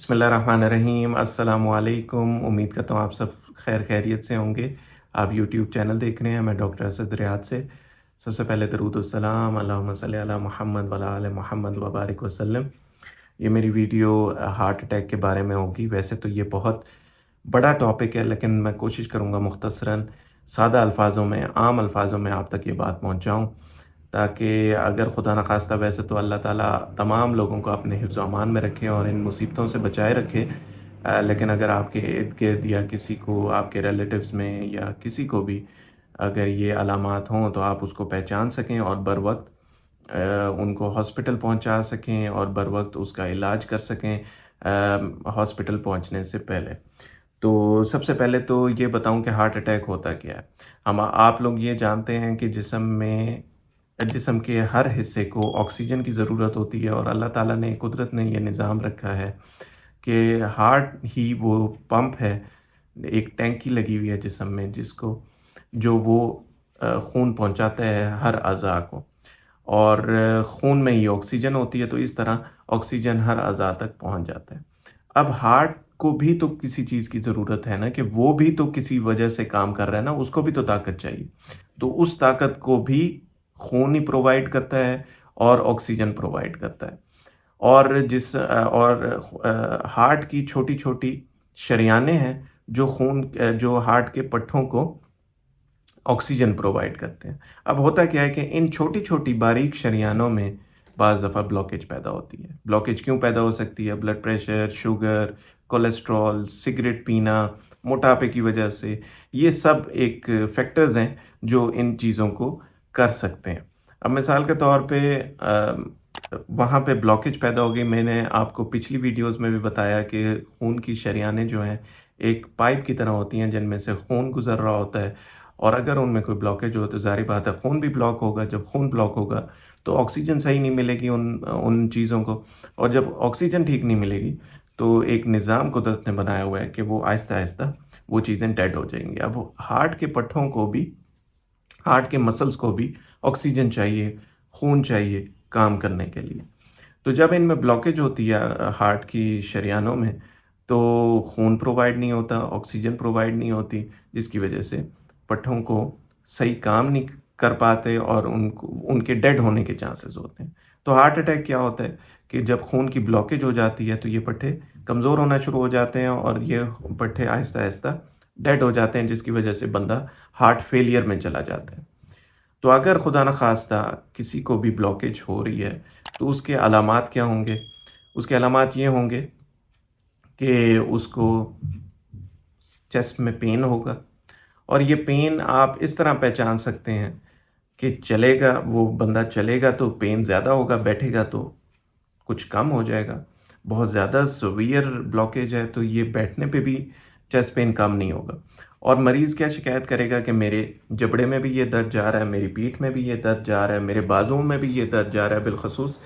बिस्मिल्लाहिर्रहमानिर्रहीम। अस्सलामु अलैकुम। उम्मीद करता हूँ आप सब खैरियत से होंगे। आप यूट्यूब चैनल देख रहे हैं, मैं डॉक्टर असद रियाद से। सबसे पहले दरूद व सलाम अल्लाहुम्मा सल्ली अला मुहम्मद व अला आले मुहम्मद व बारिक वसल्लम। ये मेरी वीडियो हार्ट अटैक के बारे में होगी। वैसे तो ये बहुत बड़ा टॉपिक है, लेकिन मैं कोशिश करूँगा मुख्तसरन सादा अल्फाज़ों में, आम अल्फाज़ों में आप तक ये बात पहुँचाऊँ, ताकि अगर खुदा न खास्ता, वैसे तो अल्लाह ताला तमाम लोगों को अपने हिफ्ज़ व अमान में रखे और इन मुसीबतों से बचाए रखे, लेकिन अगर आपके इर्द-गिर्द या किसी को, आपके रिलेटिव्स में या किसी को भी अगर ये अलामात हों तो आप उसको पहचान सकें और बर वक़्त उनको हॉस्पिटल पहुंचा सकें और बर वक़्त उसका इलाज कर सकें हॉस्पिटल पहुंचने से पहले। तो सबसे पहले तो ये बताऊं कि हार्ट अटैक होता क्या है। हम आप लोग ये जानते हैं कि जिस्म के हर हिस्से को ऑक्सीजन की ज़रूरत होती है, और अल्लाह ताला ने, कुदरत ने ये निज़ाम रखा है कि हार्ट ही वो पंप है, एक टैंकी लगी हुई है जिस्म में, जो वो खून पहुंचाता है हर अज़ा को, और खून में ही ऑक्सीजन होती है, तो इस तरह ऑक्सीजन हर अज़ा तक पहुंच जाता है। अब हार्ट को भी तो किसी चीज़ की ज़रूरत है ना, कि वो भी तो किसी वजह से काम कर रहा है ना, उसको भी तो ताकत चाहिए। तो उस ताकत को भी खून ही प्रोवाइड करता है और ऑक्सीजन प्रोवाइड करता है। हार्ट की छोटी-छोटी शरियानें हैं जो हार्ट के पट्ठों को ऑक्सीजन प्रोवाइड करते हैं। अब होता क्या है कि इन छोटी-छोटी बारीक शरियानों में बाज़ दफ़ा ब्लॉकेज पैदा होती है। ब्लॉकेज क्यों पैदा हो सकती है? Blood pressure, sugar, cholesterol, cigarette पीना, मोटापे की वजह से, ये सब एक फैक्टर्स हैं जो इन चीज़ों को कर सकते हैं। अब मिसाल के तौर पे वहाँ पे ब्लॉकेज पैदा हो गई। मैंने आपको पिछली वीडियोज़ में भी बताया कि खून की शरियानें जो हैं एक पाइप की तरह होती हैं, जिनमें से खून गुज़र रहा होता है, और अगर उनमें कोई ब्लॉकेज हो तो ज़ाहिर बात है खून भी ब्लॉक होगा। जब खून ब्लॉक होगा तो ऑक्सीजन सही नहीं मिलेगी उन उन चीज़ों को, और जब ऑक्सीजन ठीक नहीं मिलेगी तो एक निज़ाम कुदरत ने बनाया हुआ है कि वो आहिस्ता-आहिस्ता वो चीज़ें डेड हो जाएँगी। अब हार्ट के पट्ठों को भी, हार्ट के मसल्स को भी ऑक्सीजन चाहिए, खून चाहिए काम करने के लिए। तो जब इनमें ब्लॉकेज होती है हार्ट की शरियानों में, तो खून प्रोवाइड नहीं होता, ऑक्सीजन प्रोवाइड नहीं होती, जिसकी वजह से पट्ठों को सही काम नहीं कर पाते और उनके डेड होने के चांसेस होते हैं। तो हार्ट अटैक क्या होता है कि जब खून की ब्लॉकेज हो जाती है तो ये पट्ठे कमज़ोर होना शुरू हो जाते हैं और ये पट्ठे आहिस्ता-आहिस्ता डेड हो जाते हैं, जिसकी वजह से बंदा हार्ट फेलियर में चला जाता है। तो अगर खुदा न खास्ता किसी को भी ब्लॉकेज हो रही है तो उसके अलामात क्या होंगे? उसके अलामात ये होंगे कि उसको चेस्ट में पेन होगा, और ये पेन आप इस तरह पहचान सकते हैं कि वो बंदा चलेगा तो पेन ज़्यादा होगा, बैठेगा तो कुछ कम हो जाएगा। बहुत ज़्यादा सीवियर ब्लॉकेज है तो ये बैठने पे भी चेस्ट पेन कम नहीं होगा, और मरीज़ क्या शिकायत करेगा कि मेरे जबड़े में भी ये दर्द जा रहा है, मेरी पीठ में भी ये दर्द जा रहा है, मेरे बाजुओं में भी ये दर्द जा रहा है, बिलखसूस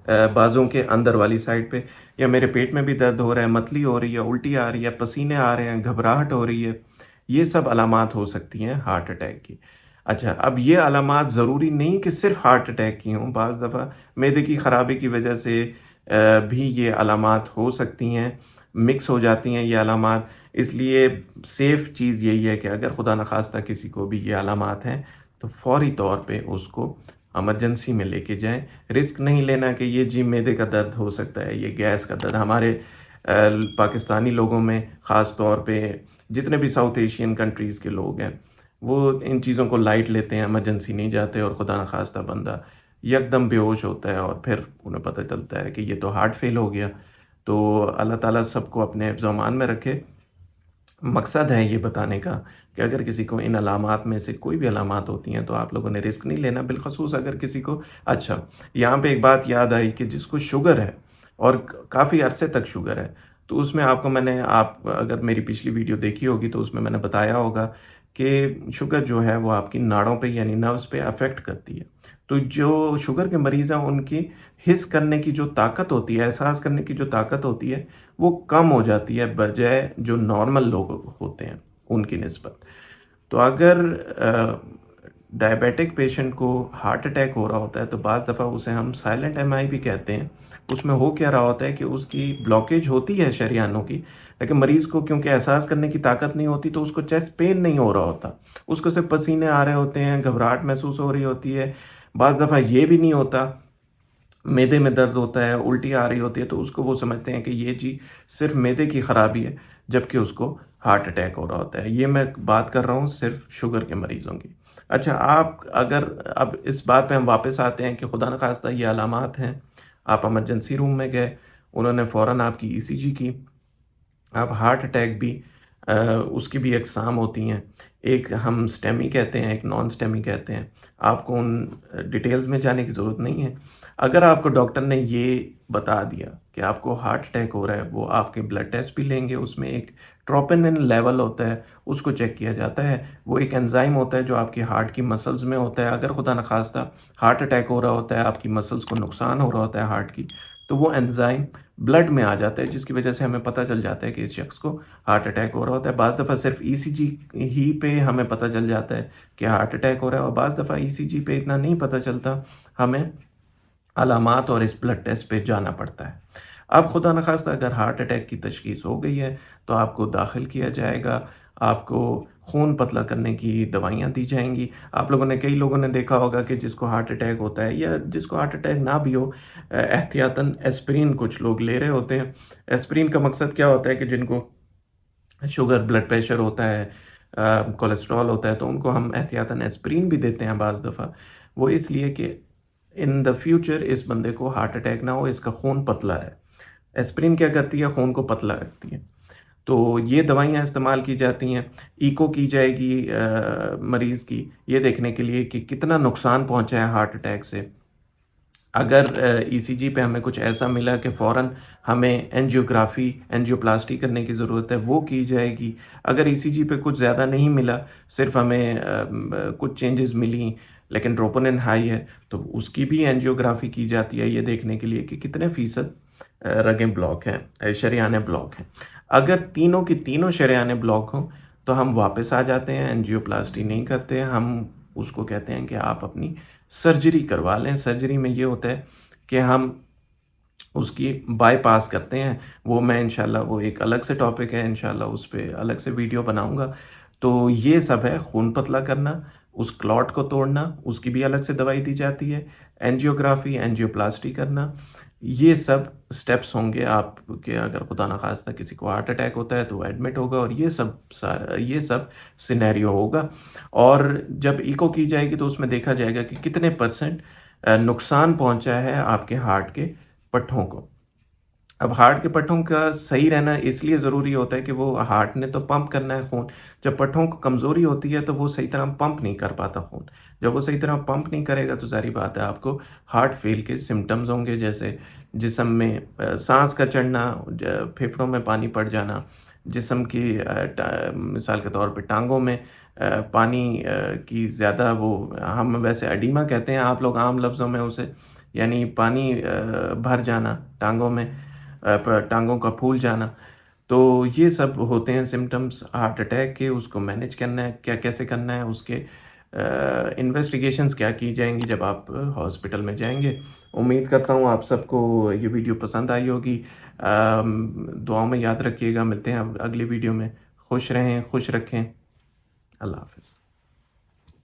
बाजुओं के अंदर वाली साइड पे, या मेरे पेट में भी दर्द हो रहा है, मतली हो रही है, उल्टी आ रही है, पसीने आ रहे हैं, घबराहट हो रही है। ये सब अलामात हो सकती हैं हार्ट अटैक की। अच्छा, अब ये अलामात ज़रूरी नहीं कि सिर्फ़ हार्ट अटैक की हों, बाज़ दफ़ा मैदे की ख़राबी की वजह से भी ये अलामात हो सकती हैं, मिक्स हो जाती हैं ये अलामात। इसलिए सेफ़ चीज़ यही है कि अगर खुदा न ख़ास्ता किसी को भी ये अलामात हैं, तो फ़ौरी तौर पे उसको इमरजेंसी में लेके जाएँ। रिस्क नहीं लेना कि ये जी मैदे का दर्द हो सकता है, ये गैस का दर्द। हमारे पाकिस्तानी लोगों में ख़ास तौर पे, जितने भी साउथ एशियन कंट्रीज़ के लोग हैं, वो इन चीज़ों को लाइट लेते हैं, इमरजेंसी नहीं जाते, और खुदा न ख़ास्ता बंदा यकदम बेहोश होता है और फिर उन्हें पता चलता है कि ये तो हार्ट फेल हो गया। तो अल्लाह ताला सबको अपने हिफ्ज़ व अमान में रखे। मकसद है ये बताने का कि अगर किसी को इन अलामात में से कोई भी अलामात होती हैं तो आप लोगों ने रिस्क नहीं लेना, बिलखसूस अगर किसी को। अच्छा, यहाँ पे एक बात याद आई कि जिसको शुगर है और काफ़ी अरसे तक शुगर है, तो उसमें आप अगर मेरी पिछली वीडियो देखी होगी तो उसमें मैंने बताया होगा कि शुगर जो है वो आपकी नाड़ों पे यानी नर्व्स पे अफेक्ट करती है। तो जो शुगर के मरीज़ हैं उनकी हिस करने की जो ताकत होती है, एहसास करने की जो ताकत होती है, वो कम हो जाती है बजाय जो नॉर्मल लोग होते हैं उनकी निस्बत। तो अगर डायबिटिक पेशेंट को हार्ट अटैक हो रहा होता है तो बाज़ दफ़ा उसे हम साइलेंट एमआई भी कहते हैं। اس میں ہو کیا رہا ہوتا ہے کہ اس کی بلاکیج ہوتی ہے شریانوں کی، لیکن مریض کو کیونکہ احساس کرنے کی طاقت نہیں ہوتی تو اس کو چیسٹ پین نہیں ہو رہا ہوتا، اس کو صرف پسینے آ رہے ہوتے ہیں، گھبراہٹ محسوس ہو رہی ہوتی ہے، بعض دفعہ یہ بھی نہیں ہوتا، معدے میں درد ہوتا ہے، الٹی آ رہی ہوتی ہے، تو اس کو وہ سمجھتے ہیں کہ یہ جی صرف معدے کی خرابی ہے، جبکہ اس کو ہارٹ اٹیک ہو رہا ہوتا ہے۔ یہ میں بات کر رہا ہوں صرف شوگر کے مریضوں کی۔ اچھا، آپ اگر اب اس بات پہ ہم واپس آتے ہیں کہ خدا نخواستہ یہ علامات ہیں، آپ ایمرجنسی روم میں گئے، انہوں نے فوراً آپ کی ای سی جی کی، اب ہارٹ اٹیک بھی اس کی بھی اقسام ہوتی ہیں، ایک ہم سٹیمی کہتے ہیں، ایک نان سٹیمی کہتے ہیں، آپ کو ان ڈیٹیلز میں جانے کی ضرورت نہیں ہے۔ اگر آپ کو ڈاکٹر نے یہ بتا دیا کہ آپ کو ہارٹ اٹیک ہو رہا ہے، وہ آپ کے بلڈ ٹیسٹ بھی لیں گے، اس میں ایک ٹروپنن لیول ہوتا ہے، اس کو چیک کیا جاتا ہے، وہ ایک انزائم ہوتا ہے جو آپ کی ہارٹ کی مسلز میں ہوتا ہے، اگر خدا نخواستہ ہارٹ اٹیک ہو رہا ہوتا ہے، آپ کی مسلز کو نقصان ہو رہا ہوتا ہے ہارٹ کی، تو وہ انزائم بلڈ میں آ جاتا ہے، جس کی وجہ سے ہمیں پتہ چل جاتا ہے کہ اس شخص کو ہارٹ اٹیک ہو رہا ہوتا ہے۔ بعض دفعہ صرف ای سی جی ہی پہ ہمیں پتہ چل جاتا ہے کہ ہارٹ اٹیک ہو رہا ہے، اور بعض دفعہ ای سی جی پہ اتنا نہیں پتہ چلتا، ہمیں علامات اور اس بلڈ ٹیسٹ پہ جانا پڑتا ہے۔ اب خدا نخواستہ اگر ہارٹ اٹیک کی تشخیص ہو گئی ہے تو آپ کو داخل کیا جائے گا، آپ کو خون پتلا کرنے کی دوائیاں دی جائیں گی۔ آپ لوگوں نے کئی لوگوں نے دیکھا ہوگا کہ جس کو ہارٹ اٹیک ہوتا ہے یا جس کو ہارٹ اٹیک نہ بھی ہو، احتیاطاً ایسپرین کچھ لوگ لے رہے ہوتے ہیں۔ ایسپرین کا مقصد کیا ہوتا ہے کہ جن کو شوگر، بلڈ پریشر ہوتا ہے، کولیسٹرول ہوتا ہے، تو ان کو ہم احتیاطاً ایسپرین بھی دیتے ہیں بعض دفعہ، وہ اس لیے کہ ان دا فیوچر اس بندے کو ہارٹ اٹیک نہ ہو، اس کا خون پتلا ہے۔ ایسپرین کیا کرتی ہے؟ خون کو پتلا رکھتی ہے۔ تو یہ دوائیاں استعمال کی جاتی ہیں، ایکو کی جائے گی مریض کی، یہ دیکھنے کے لیے کہ کتنا نقصان پہنچا ہے ہارٹ اٹیک سے۔ اگر ای سی جی پہ ہمیں کچھ ایسا ملا کہ فوراً ہمیں اینجیوگرافی، اینجیوپلاسٹی کرنے کی ضرورت ہے، وہ کی جائے گی۔ اگر ای سی جی پہ کچھ زیادہ نہیں ملا، صرف ہمیں کچھ چینجز ملی لیکن ٹروپونن ہائی ہے، تو اس کی بھی اینجیوگرافی کی جاتی ہے، یہ دیکھنے کے لیے کہ کتنے فیصد رگیں بلاک ہیں، شریانیں بلاک ہیں۔ اگر تینوں کی تینوں شریانیں بلاک ہوں تو ہم واپس آ جاتے ہیں، اینجیوپلاسٹی نہیں کرتے، ہم اس کو کہتے ہیں کہ آپ اپنی سرجری کروا لیں۔ سرجری میں یہ ہوتا ہے کہ ہم اس کی بائی پاس کرتے ہیں، وہ میں انشاءاللہ وہ ایک الگ سے ٹاپک ہے، انشاءاللہ اس پہ الگ سے ویڈیو بناؤں گا۔ تو یہ سب ہے، خون پتلا کرنا، اس کلاٹ کو توڑنا، اس کی بھی الگ سے دوائی دی جاتی ہے، اینجیوگرافی، اینجیوپلاسٹی کرنا، یہ سب سٹیپس ہوں گے آپ کے۔ اگر خدا نخواستہ کسی کو ہارٹ اٹیک ہوتا ہے تو وہ ایڈمٹ ہوگا، اور یہ سب سینیریو ہوگا، اور جب ایکو کی جائے گی تو اس میں دیکھا جائے گا کہ کتنے پرسنٹ نقصان پہنچا ہے آپ کے ہارٹ کے پٹھوں کو۔ اب ہارٹ کے پٹھوں کا صحیح رہنا اس لیے ضروری ہوتا ہے کہ وہ ہارٹ نے تو پمپ کرنا ہے خون، جب پٹھوں کو کمزوری ہوتی ہے تو وہ صحیح طرح پمپ نہیں کر پاتا خون، جب وہ صحیح طرح پمپ نہیں کرے گا تو ظاہری بات ہے آپ کو ہارٹ فیل کے سمٹمز ہوں گے، جیسے جسم میں سانس کا چڑھنا، پھیپھڑوں میں پانی پڑ جانا، جسم کی مثال کے طور پہ ٹانگوں میں پانی کی زیادہ، وہ ہم ویسے اڈیما کہتے ہیں، آپ لوگ عام لفظوں میں اسے، یعنی پانی بھر جانا ٹانگوں میں، ٹانگوں کا پھول جانا، تو یہ سب ہوتے ہیں سمٹمز ہارٹ اٹیک کے۔ اس کو مینیج کرنا ہے، کیسے کرنا ہے، اس کے انویسٹیگیشنز کیا کی جائیں گی جب آپ ہاسپٹل میں جائیں گے۔ امید کرتا ہوں آپ سب کو یہ ویڈیو پسند آئی ہوگی، دعاؤں میں یاد رکھیے گا، ملتے ہیں اگلی ویڈیو میں، خوش رہیں، خوش رکھیں، اللہ حافظ۔